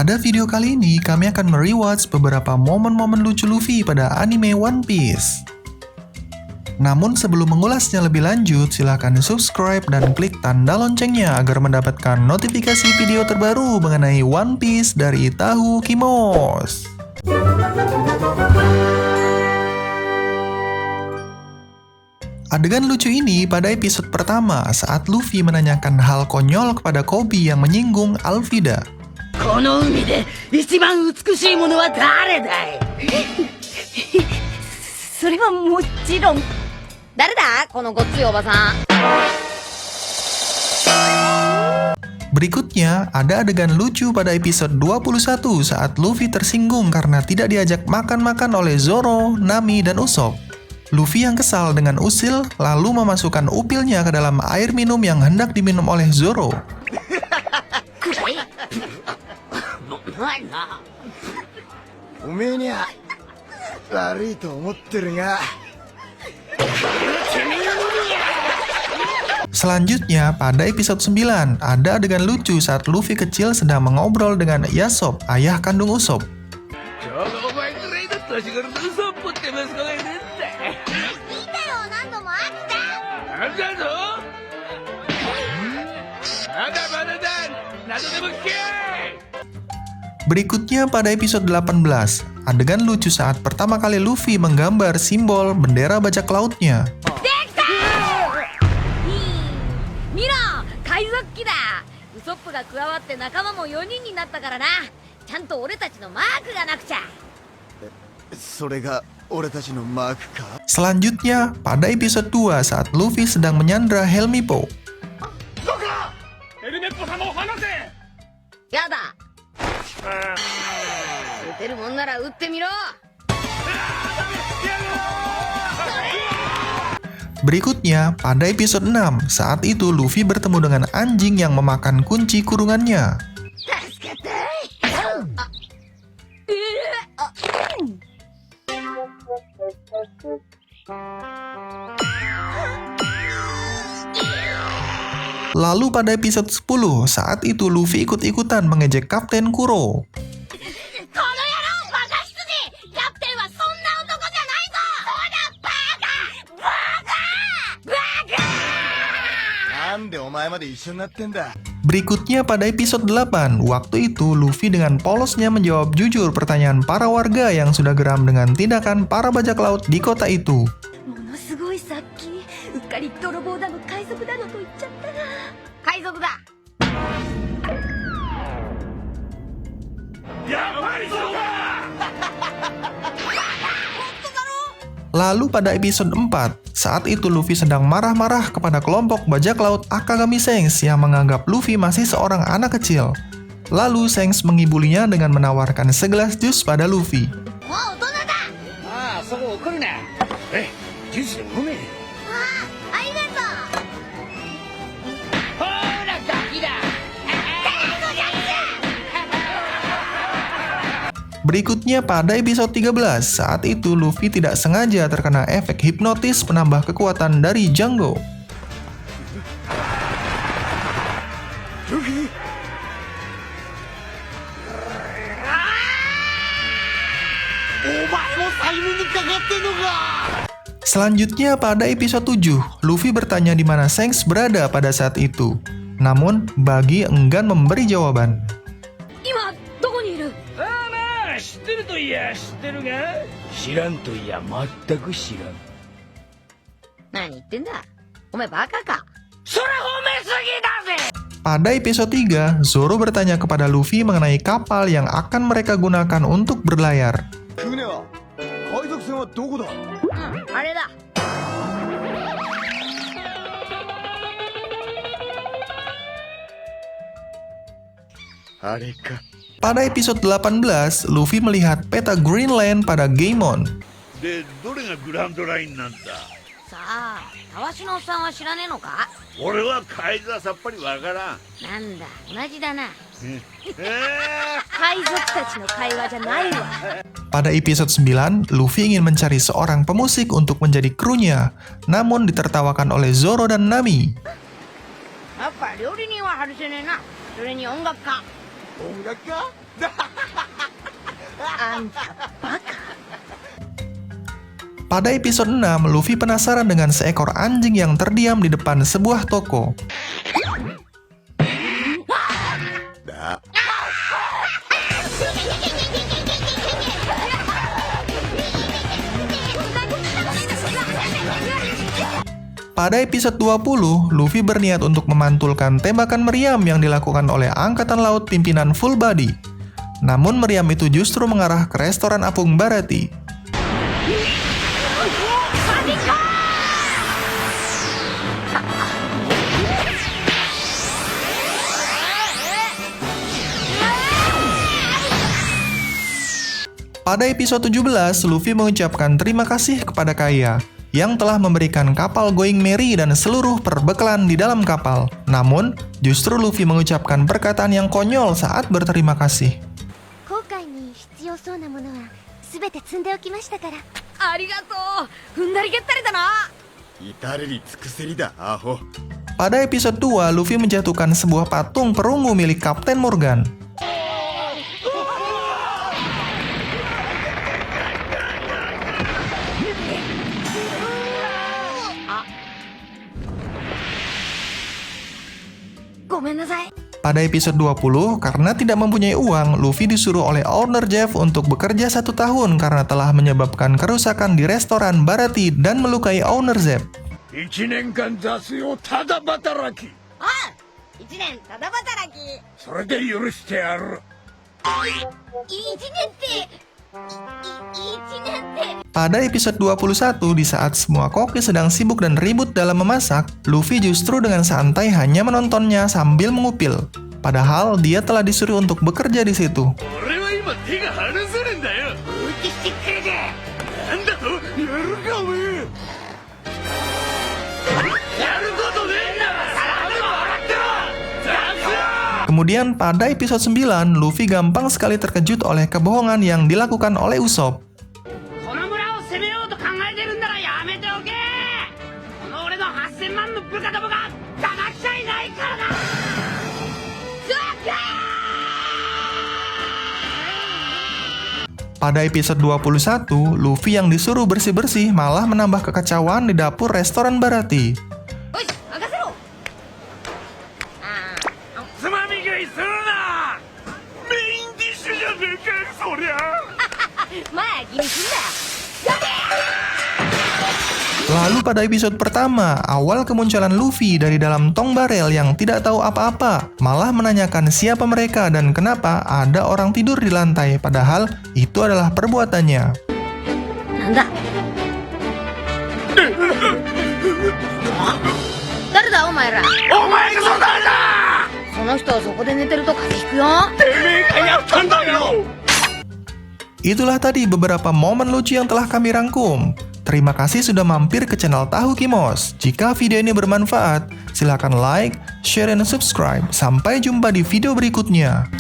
Pada video kali ini, kami akan merewatch beberapa momen-momen lucu Luffy pada anime One Piece. Namun sebelum mengulasnya lebih lanjut, silahkan subscribe dan klik tanda loncengnya agar mendapatkan notifikasi video terbaru mengenai One Piece dari Tahu Kimos. Adegan lucu ini pada episode pertama saat Luffy menanyakan hal konyol kepada Koby yang menyinggung Alvida. この海で一番美しいものは誰だいそれはもちろん誰だこのごっついおばさん Berikutnya, ada adegan lucu pada episode 21 saat Luffy tersinggung karena tidak diajak makan-makan oleh Zoro, Nami, dan Usopp. Luffy yang kesal dengan usil lalu memasukkan upilnya ke dalam air minum yang hendak diminum oleh Zoro. おめえには悪いと思ってるが Selanjutnya, pada episode 9, ada adegan lucu saat Luffy kecil sedang mengobrol dengan Yasop, ayah kandung Usopp. Berikutnya pada episode 18, adegan lucu saat pertama kali Luffy menggambar simbol bendera bajak lautnya. ミラ海賊機だウソップが加わって仲間も4人になったからなちゃんと俺たちのマークがなくちゃそれが俺たちのマークか Selanjutnya, pada episode 2 saat Luffy sedang menyandra Helmippo. やだ撃てるもんなら撃ってみろ Berikutnya, pada episode 6, saat itu Luffy bertemu dengan anjing yang memakan kunci kurungannya. Lalu pada episode 10, saat itu Luffy ikut-ikutan mengejek Kapten Kuro. この野郎バカ羊キャプテンはそんな男じゃないぞそうだバカバカバカなんでお前まで一緒になってんだ Berikutnya pada episode 8, waktu itu Luffy dengan polosnya menjawab jujur pertanyaan para warga yang sudah geram dengan tindakan para bajak laut di kota itu. ものすごいさっきうっかり泥棒だの海賊だのと言っちゃったな海賊だ Lalu pada episode 4, saat itu Luffy sedang marah-marah kepada kelompok bajak laut Akagami Shanks yang menganggap Luffy masih seorang anak kecil. Lalu Shanks mengibulinya dengan menawarkan segelas jus pada Luffy. もう大人だああそこ怒るなジュースでも飲めあありがとうほらガキだ Berikutnya pada episode 13, saat itu Luffy tidak sengaja terkena efek hipnotis penambah kekuatan dari Django. ルフィ お前も催眠にかかってんのか Selanjutnya pada episode 7, Luffy bertanya di mana Shanks berada pada saat itu. Namun, Buggy enggan memberi jawaban. 今どこにいる知ってるといや知ってるが知らんといや全く知らん何言ってんだお前バカか それ褒めすぎだぜ Pada episode 3, Zoro bertanya kepada Luffy mengenai kapal yang akan mereka gunakan untuk berlayar. 船は海賊船はどこだうんあれだ あれか Pada episode 18, Luffy melihat peta Greenland pada Gaemon. でどれがグランドラインなんださあたわしのおっさんは知らねえのか俺は海図はさっぱりわからんなんだ同じだなえ海賊たちの会話じゃないわ Pada episode 9, Luffy ingin mencari seorang pemusik untuk menjadi krunya, namun ditertawakan oleh Zoro dan Nami. やっぱ料理人は外せねえなそれに音楽家音楽家あんたバカ。 Pada episode 6, Luffy penasaran dengan seekor anjing yang terdiam di depan sebuah toko. Pada episode 20, Luffy berniat untuk memantulkan tembakan meriam yang dilakukan oleh Angkatan Laut pimpinan Full Body. Namun meriam itu justru mengarah ke restoran apung Baratie. Pada episode 17, Luffy mengucapkan terima kasih kepada Kaya yang telah memberikan kapal Going Merry dan seluruh perbekalan di dalam kapal. Namun, justru Luffy mengucapkan perkataan yang konyol saat berterima kasih. 航海に必要そうなものは全て積んでおきましたから。ありがとう。踏んだり蹴ったりだな。至れり尽くせりだアホ Pada episode 2, Luffy menjatuhkan sebuah patung perunggu milik Kapten Morgan. Pada episode 20, karena tidak mempunyai uang, Luffy disuruh oleh owner Jeff untuk bekerja 1 tahun karena telah menyebabkan kerusakan di restoran Baratie dan melukai owner Jeff. 1年間雑用ただ働きああ、1年ただ働き。それで許してやる1年って1年って。 Pada episode 21, di saat semua koki sedang sibuk dan ribut dalam memasak, Luffy justru dengan santai hanya menontonnya sambil mengupil. Padahal dia telah disuruh untuk bekerja di situ. 俺は今手が離せるんだよ放棄してくれてなんだとやるかおめえやることねえんだら皿でも洗ってろ雑用 Kemudian pada episode 9, Luffy gampang sekali terkejut oleh kebohongan yang dilakukan oleh Usopp. この村を攻めようと考えてるんならやめておけこの俺の8000万の部下どもが黙っちゃいないからだ Pada episode 21, Luffy yang disuruh bersih-bersih malah menambah kekacauan di dapur restoran Baratie. よし、任せろ。つまみ食いするなメインディッシュじゃねえかそりゃまあ気にすんなよ。 Lalu pada episode pertama, awal kemunculan Luffy dari dalam tong barel yang tidak tahu apa-apa, malah menanyakan siapa mereka dan kenapa ada orang tidur di lantai, padahal itu adalah perbuatannya. なんだ。誰だお前ら。お前こそ誰だその人はそこで寝てると風邪ひくよ。てめえがやったんだよ Itulah tadi beberapa momen lucu yang telah kami rangkum. Terima kasih sudah mampir ke channel Tahu Kimos. Jika video ini bermanfaat, silakan like, share, dan subscribe. Sampai jumpa di video berikutnya.